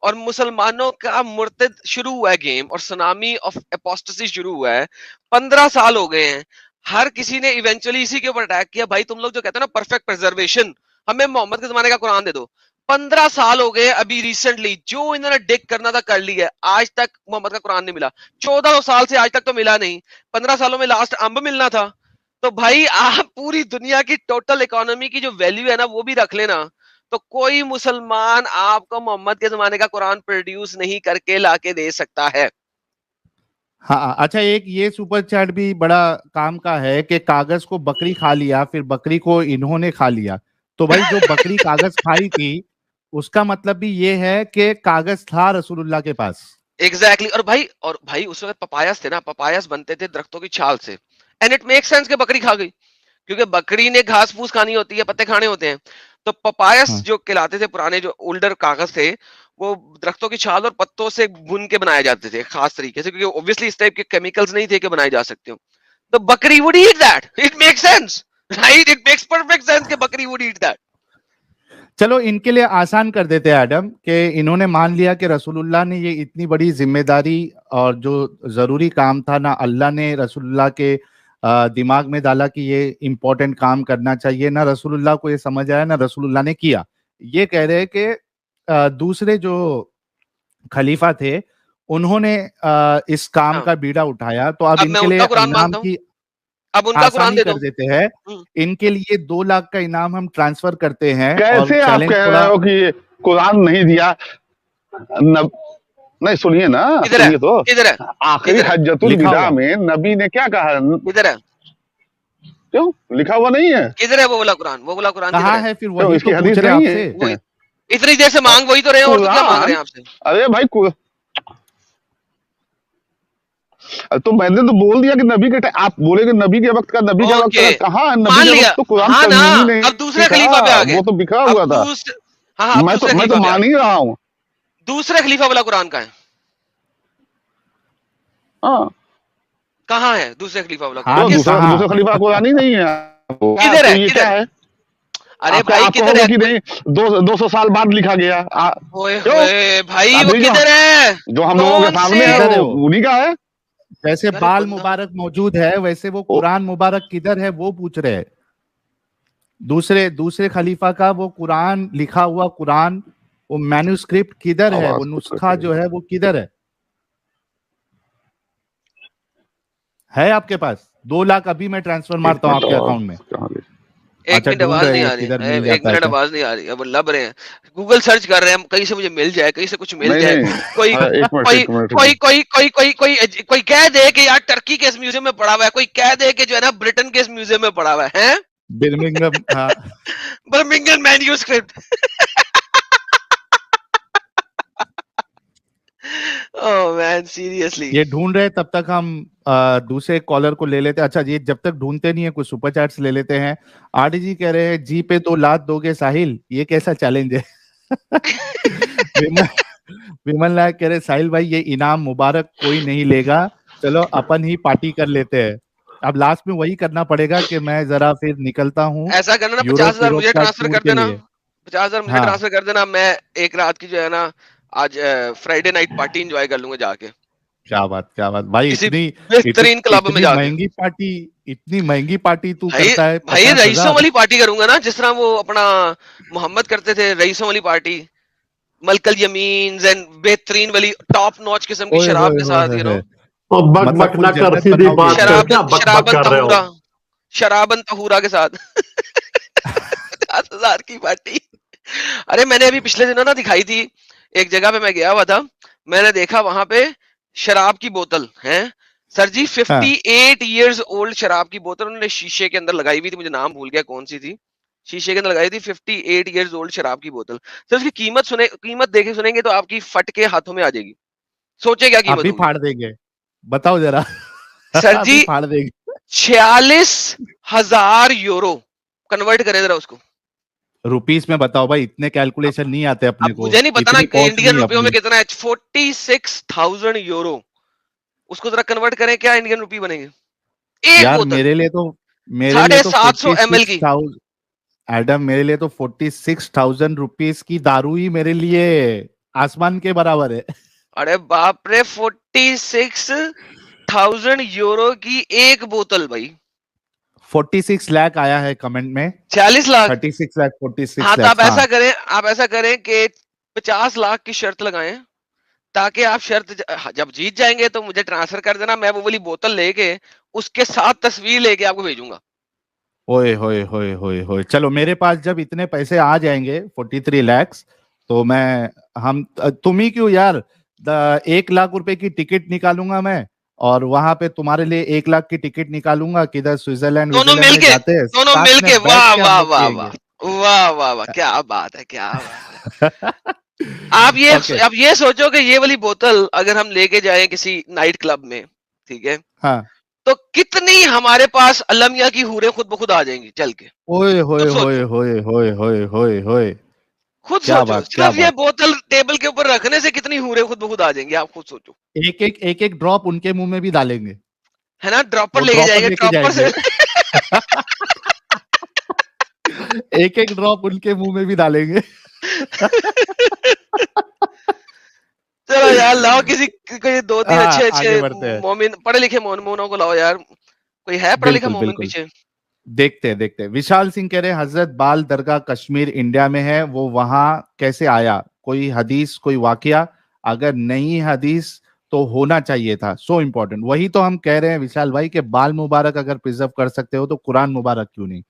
और मुसलमानों का मुर्तद शुरू हुआ है गेम और सुनामी ऑफ एपोस्टेसी शुरू हुआ है, 15 साल हो गए हैं, हर किसी ने इवेंचुअली इसी के ऊपर अटैक किया। भाई तुम लोग जो कहते हो ना परफेक्ट प्रिजर्वेशन, हमें मोहम्मद के जमाने का कुरान दे दो। 15 साल हो गए, अभी रिसेंटली जो इन्होंने डिग करना था कर लिया, आज तक मोहम्मद का कुरान नहीं मिला। 14 साल से आज तक तो मिला नहीं, 15 सालों में लास्ट अंब मिलना था। तो भाई आप पूरी दुनिया की टोटल इकोनॉमी की जो वैल्यू है ना वो भी रख लेना, तो कोई मुसलमान आपको मोहम्मद के जमाने का कुरान प्रोड्यूस नहीं करके लाके दे सकता है। हाँ अच्छा, एक ये सुपर चैट भी बड़ा काम का है कि कागज को बकरी खा लिया, फिर बकरी को इन्होंने खा लिया। तो भाई जो बकरी कागज खाई थी उसका मतलब भी ये है कि कागज था रसूलुल्लाह के पास। एग्जैक्टली और भाई उस वक्त पपायस थे ना, पपायस बनते थे दरख्तों की छाल से, एंड इट मेक सेंस कि बकरी खा गई, क्योंकि बकरी ने घास फूस खानी होती है, पत्ते खाने होते हैं। तो पपायस हाँ। जो कहलाते थे पुराने जो ओल्डर कागज थे, वो दरख्तों की छाल और पत्तों से बुन के बनाए जाते थे खास तरीके से, क्योंकि ऑब्वियसली इस टाइप के केमिकल्स नहीं थे कि बनाए जा सकते हो। तो बकरी would eat that, it make sense right, it makes perfect sense कि बकरी वुड ईट दैट। चलो इनके लिए आसान कर देते हैं एडम, कि इन्होंने मान लिया कि रसूलुल्लाह ने ये इतनी बड़ी जिम्मेदारी और जो जरूरी काम था ना, अल्लाह ने रसूलुल्लाह के दिमाग में डाला कि ये इम्पोर्टेंट काम करना चाहिए, ना रसूलुल्लाह को ये समझ आया, ना रसूलुल्लाह ने किया। ये कह रहे हैं कि दूसरे जो खलीफा थे उन्होंने इस काम हाँ, का बीड़ा उठाया, तो अब अब मैं इनके उनका लिए कुरान इनाम मानता हूँ, की अब उनका कुरान आसानी दे कर दो। देते हैं। इनके लिए 2 लाख का इनाम हम ट्रांसफर करते हैं और कैसे आप चैलेंज कह रहे थोड़ा। हो कि कुरान नहीं दिया? नहीं सुनिए ना, किधर है, सुनिए तो, किधर है, आखिरी किधर है, हज्जतुल लिखा विदा हुआ में नबी ने क्या कहा? किधर है, क्यों लिखा हुआ नहीं है? किधर है वो वाला कुरान, वो वाला कुरान किधर कहाँ है? है? फिर क्यों वही तो इसकी पूछ हदीस रहे हैं नहीं आपसे। वो है? इतनी देर से मांग वही तो रहे हैं, और तो क्या मांग रहे कुरान, हैं आपसे? अरे भाई तो मैंने तो बोल दिया कि नबी के आप बोले कि नबी के वक्त का, नबी के वक्त ओके, का कहाँ? नबी मान के लिया, वक्त तो कुरान हाँ ना, तरमीमी अब नहीं दूसरे था, खलीफा पे आ गए, वो तो बिखरा अब हुआ था। दूसरे, हाँ अब दूसरे मैं तो खलीफा पे आ मान गए, ही रहा हूँ। दूसरे खलीफा वाला कुरान का है, हाँ, कहाँ है दूसरे खलीफा वाला हाँ कुरान? तो कि दूसरा कहाँ? दूसरा खलीफा कुरान ही नहीं है। किधर तो है, ये किधर क्या है? है? अरे आपको भाई आपको किधर होगा है कि नहीं 200 साल बाद लिखा गया ओए क्यों होए भाई वो अभी जो किधर है जो हम लोगों के कौन सामने से है किधर है वो वो? उन्हीं का है जैसे यार ये बाल बंदा मुबारक मौजूद है वैसे वो वो- कुरान मुबारक किधर है वो पूछ रहे हैं। दूसरे दूसरे खलीफा का वो कुरान लिखा हुआ कुरान, वो मैन्युस्क्रिप्ट किधर है, वो आवाज कुछ नुस्खा करके जो है वो किधर है आपके पास? 2 लाख अभी मैं ट्रांसफर एक मारता हूँ मिनट आपके आवाज अकाउंट में। कहाँ गई एक अच्छा, मिनट ढूंढ आवाज रहे नहीं हैं आ रही किधर है मिल एक जाता है मिनट क्या। आवाज नहीं आ रही अब लब रहे हैं गूगल सर्च कर रहे हैं कहीं से मुझे मिल जाए कहीं से कुछ मिल नहीं जाए नहीं कोई हाँ, एक मिनट कोई एक मिनट कोई कोई कोई कोई कोई कोई कह दे कि यार टर्की के इस म्यूजियम में पड़ा हुआ है कोई कह दे कि जो है ना ब्रिटेन के इस म्यूजियम में पड़ा हुआ है बिर्मिंगम, हाँ। Birmingham manuscript oh man seriously ये ढूंढ रहे हैं, तब तक हम दूसरे कॉलर को ले लेते हैं। अच्छा, ये जब तक ढूंढते नहीं है कुछ सुपर चैट्स ले लेते हैं। आरडी जी कह रहे हैं जी पे 2 लाख दोगे साहिल, ये कैसा चैलेंज है? विमल विमल नायक कह रहे साहिल भाई ये इनाम मुबारक कोई नहीं लेगा, चलो अपन ही पार्टी कर लेते हैं। अब लास्ट में वही करना पड़ेगा कि मैं जरा फिर निकलता हूँ ऐसा करना ना यूरोप 50,000 यूरोप मुझे का ट्रांसफर टूर कर के देना लिए। 50,000 मुझे हाँ, ट्रांसफर कर देना मैं एक रात की जो है ना आज फ्राइडे नाइट पार्टी एंजॉय कर लूंगा जाके क्या बात भाई, किसी इतनी बेहतरीन क्लब में इतनी जाके महंगी पार्टी, इतनी महंगी पार्टी तू भाई करता है भाई रईसों 50,000। वाली पार्टी करूंगा ना जिस तरह वो अपना मोहम्मद करते थे रईसों वाली पार्टी मलकल यमीन एंड बेहतरीन वाली टॉप नॉच किस्म की ओए शराब होए के होए साथ होए होए। और बक मतलब बक फुल ना कर जन्नत सीधी बनाओगे बात एकदम। कर क्या बक बक कर रहे हो शराबन तहूरा के साथ 50,000 की पार्टी अरे मैंने अभी पिछले दिनों ना दिखाई थी एक जगह पे मैं गया हुआ था मैंने देखा वहां पे शराब की बोतल है सर जी हाँ, 58 इयर्स ओल्ड शराब की बोतल उन्होंने शीशे के अंदर लगाई हुई थी मुझे नाम भूल गया कौन सी थी शीशे के अंदर लगाई थी 58 इयर्स ओल्ड शराब की बोतल सर उसकी कीमत देखे सुनेंगे तो आपकी फट के हाथों में आ जाएगी सोचे क्या कीमत अभी होगी फाड़ देंगे, बताओ जरा। सर जी अभी फाड़ देंगे। 46,000 यूरो कन्वर्ट करें जरा उसको रुपीस में बताओ भाई, इतने कैलकुलेशन नहीं आते अपने अब को, मुझे नहीं पता ना इतनी पहुंच इंडियन नहीं रुपयों में अपनी। कितना है 46,000 यूरो उसको जरा कन्वर्ट करें क्या इंडियन रुपी बनेंगे एक यार बोतल मेरे लिए तो 750 ml की 46,000 एडम, मेरे लिए तो 46,000 रुपीस की दारू ही मेरे लिए आसमान के बराबर है। अरे बाप रे 46,000 यूरो की एक बोतल भाई 46 लाख आया है कमेंट में। 46 लाख 36 लाख, 46 हाँ तो लाख, हाँ। आप ऐसा करें कि 50 लाख की शर्त लगाएं ताकि आप जब जीत जाएंगे तो मुझे ट्रांसफर कर देना मैं वो वाली बोतल लेके उसके साथ तस्वीर लेके आपको भेजूंगा ओए होए होए होए होए, चलो मेरे पास जब इतने पैसे आ जाएंगे 43 लैक्स, तो मैं हम तुम ही क्यों यार, 1 लाख रुपए की टिकट निकालूंगा मैं, और वहां पे तुम्हारे लिए 1 लाख की टिकट निकालूंगा, किधर स्विट्जरलैंड में जाते हैं, दोनों साथ मिलके में बैठ वाह के हम वाह लोग वाह पिएंगे। वाह वाह वाह क्या बात है क्या बात है आप ये ओके, आप ये सोचो कि ये वाली बोतल अगर हम लेके जाएं किसी नाइट क्लब में ठीक है हाँ। तो कितनी हमारे पास अलमिया की हूरें खुद ब खुद आ जाएंगी चल के ओए होए खुद होए सोचो होए होए होए होए होए, खुद क्या सोचो बात, क्या सिर्फ ये बात। बोतल टेबल के ऊपर रखने से कितनी हूरें खुद ब खुद आ जाएंगी आप खुद सोचो एक एक ड्रॉप उनके मुंह में भी डालेंगे, है ना ड्रॉपर वो लेके ड्रॉपर जाएंगे लेके ड्रॉपर जाएंगे। से एक एक ड्रॉप उनके मुंह में भी डालेंगे। चलो यार लाओ किसी कोई दो तीन हाँ, अच्छे आगे अच्छे बढ़ते हैं। मोमिन पढ़े लिखे मोमिनों को लाओ यार कोई है पढ़ा लिखा बिल्कुल मोमिन बिल्कुल, पीछे देखते हैं। विशाल सिंह कह रहे हैं हजरत बाल दरगाह कश्मीर इंडिया में है, वो वहां कैसे आया, कोई हदीस कोई वाकया, अगर नहीं हदीस तो होना चाहिए था, सो इम्पोर्टेंट। वही तो हम कह रहे हैं विशाल भाई के बाल मुबारक अगर प्रिजर्व कर सकते हो तो कुरान मुबारक क्यों नहीं।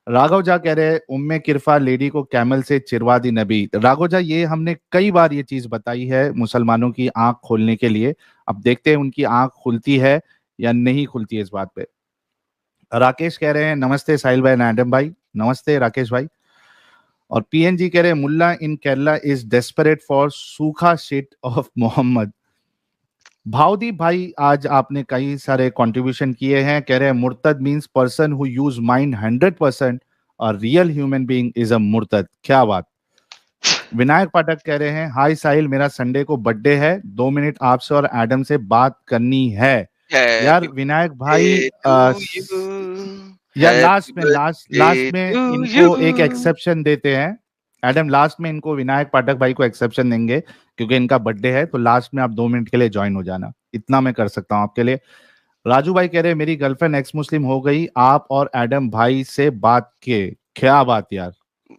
राघव झा कह रहे हैं उम्मे किरफा लेडी को कैमल से चिरवा दी नबी। राघव झा, ये हमने कई बार ये चीज बताई है मुसलमानों की आंख खोलने के लिए, अब देखते हैं उनकी आंख खुलती है या नहीं खुलती है इस बात पे। राकेश कह रहे हैं नमस्ते साहिल भाई एंड भाई, नमस्ते राकेश भाई। और पीएनजी कह रहे हैं मुल्ला इन केरला इज डेस्परेट फॉर सूखा शिट ऑफ मोहम्मद। भावदीप भाई, आज आपने कई सारे कंट्रीब्यूशन किए हैं, कह रहे हैं मुर्तद means person who use mind 100%, और real human being is a मुर्तद। क्या बात। विनायक पाठक कह रहे हैं हाय साहिल, मेरा संडे को बर्थडे है, 2 मिनट आपसे और एडम से बात करनी है। यार विनायक भाई, या हैप्पी लास्ट बर्थडे में टू इनको एक यू। एक्सेप्शन देते हैं एडम, लास्ट में इनको विनायक पाठक भाई को एक्सेप्शन देंगे क्योंकि इनका बर्थडे है, तो लास्ट में आप 2 मिनट के लिए ज्वाइन हो जाना, इतना मैं कर सकता हूँ आपके लिए। राजू भाई कह रहे हैं मेरी गर्लफ्रेंड एक्स मुस्लिम हो गई आप और एडम भाई से बात के, क्या बात यार,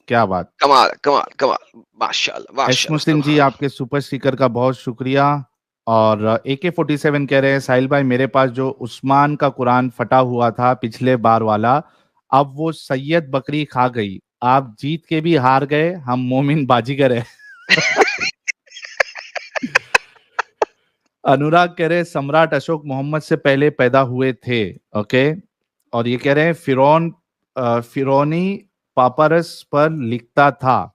क्या बात। कमाल कमाल कमाल, माशाल्लाह एक्स माशाल्लाह, मुस्लिम जी सुभान आपके सुपर स्टिकर का बहुत शुक्रिया। और AK-47 कह रहे हैं साहिल भाई मेरे पास जो उस्मान का कुरान फटा हुआ था पिछले बार वाला, अब वो सैयद बकरी खा गई, आप जीत के भी हार गए, हम मोमिन बाजीगर है। अनुराग कह रहे हैं सम्राट अशोक मोहम्मद से पहले पैदा हुए थे। ओके। और ये कह रहे हैं फिरौनी पापारस पर लिखता था।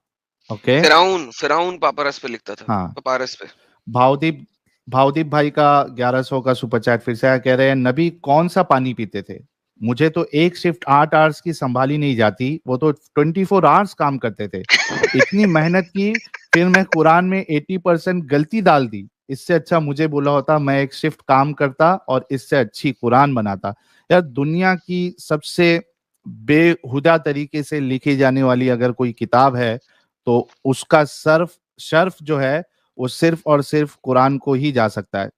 ओके। फिराउन फिराउन पापारस पे लिखता था, हाँ। पापारस पे। भावदीप भावदीप भाई का 1100 का सुपर चैट फिर से आया, कह रहे हैं नबी कौन सा पानी पीते थे, मुझे तो एक शिफ्ट 8 आवर्स की संभाली नहीं जाती, वो तो 24 आवर्स काम करते थे, इतनी मेहनत की, फिर मैं कुरान में 80% गलती डाल दी, इससे अच्छा मुझे बोला होता मैं एक शिफ्ट काम करता और इससे अच्छी कुरान बनाता। यार दुनिया की सबसे बेहुदा तरीके से लिखी जाने वाली अगर कोई किताब है तो उसका शर्फ जो है वो सिर्फ और सिर्फ कुरान को ही जा सकता है।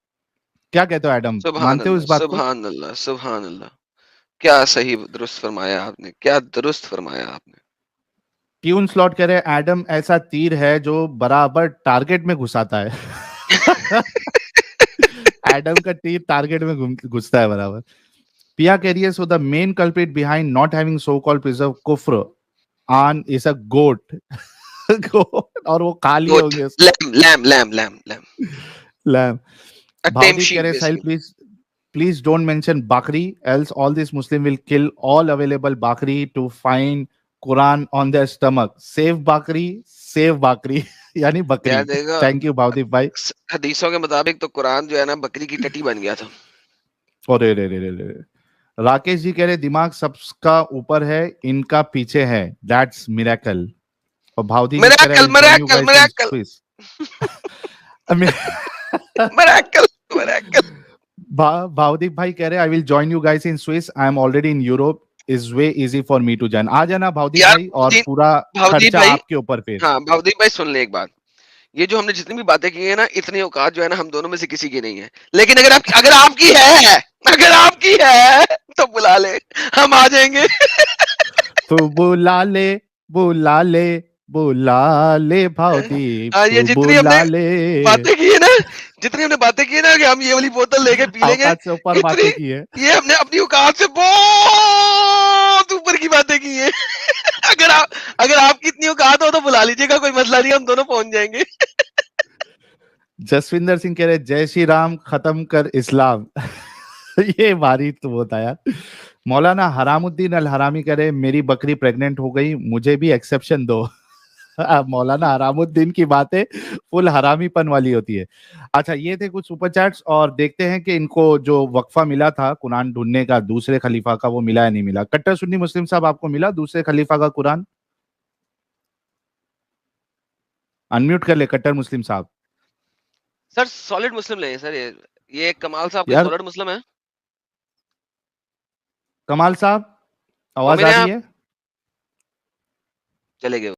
क्या कहते हो एडम, सुभान मानते हो इस अल्लाह, बात को? सुभान अल्लाह, सुभान अल्लाह। क्या सही दुरुस्त फरमाया आपने, क्या दुरुस्त फरमाया आपने। ट्यून स्लॉट कह रहे हैं एडम ऐसा तीर है जो बराबर टारगेट में घुसाता है। एडम का तीर टारगेट में घुसता है बराबर। पिया कह रही है so the main culprit behind not having so called preserve कुफ्र on is a goat. Goat, और वो खा लिए गोट, होंगे उसको। Lamb lamb lamb lamb lamb, lamb. A tame Bhavdeep कह शीप रहे Sahil basically. please don't mention Bakri, else all these Muslim will kill all available Bakri to find Quran on their stomach. Save Bakri, save Bakri. यानी बकरी। यार देखो, थैंक यू भावदीप भाई। हदीसों के मुताबिक तो कुरान जो है ना बकरी की टटी बन गया था। अरे रे रे रे रे। राकेश जी कह रहे दिमाग सबका ऊपर है इनका पीछे है, दैट्स मिरेकल। और भावदी जी कह रहे miracle will join you miracle guys in miracle Swiss. Miracle miracle. Bhavdeep भाई कह रहे I will join you guys in Swiss, I am already in Europe, is way easy for me to join. आ जाना भावदीप यार भाई और पूरा भावदीप खर्चा भाई, आपके ऊपर फिर। हाँ भावदीप भाई सुन ले एक बात, ये जो हमने जितनी भी बातें की है ना, इतनी औकात जो है ना हम दोनों में से किसी की नहीं है, लेकिन अगर आपकी है तो बुला ले, हम आ जाएंगे। तू बुला ले, बुला ले, बुला ले भावदीप, हाँ, ये तू जितनी हमने बुला ले। बातें की है ना, जितनी हमने बातें की है ना कि हम ये वाली बोतल लेके पी लेंगे, औकात से ऊपर इतनी बातें की है। ये हमने अपनी औकात से बहुत ऊपर की बातें की है। अगर आपकी इतनी औकात हो तो बुला लीजिएगा, कोई मसला नहीं, हम दोनों पहुंच जाएंगे। जसविंदर सिंह कह रहे जय श्री राम खत्म कर इस्लाम। ये भारी तो होता यार। मौलाना हरामुद्दीन अल हरामी कह रहे मेरी बकरी प्रेग्नेंट हो गई, मुझे भी एक्सेप्शन दो। मौलाना हरामुद्दीन की बातें फुल हरामीपन वाली होती है। अच्छा ये थे कुछ सुपर चैट्स और देखते हैं कि इनको जो वक्फा मिला था कुरान ढूंढने का दूसरे खलीफा का वो मिला या नहीं मिला। कट्टर सुन्नी मुस्लिम साहब आपको मिला दूसरे खलीफा का कुरान? अनम्यूट कर ले कट्टर मुस्लिम साहब। सर सॉलिड मुस्लिम नहीं है सर, ये कमाल साहब के यार सॉलिड मुस्लिम है। कमाल साहब आवाज मोमिन आ है रही आप? है? चले गए।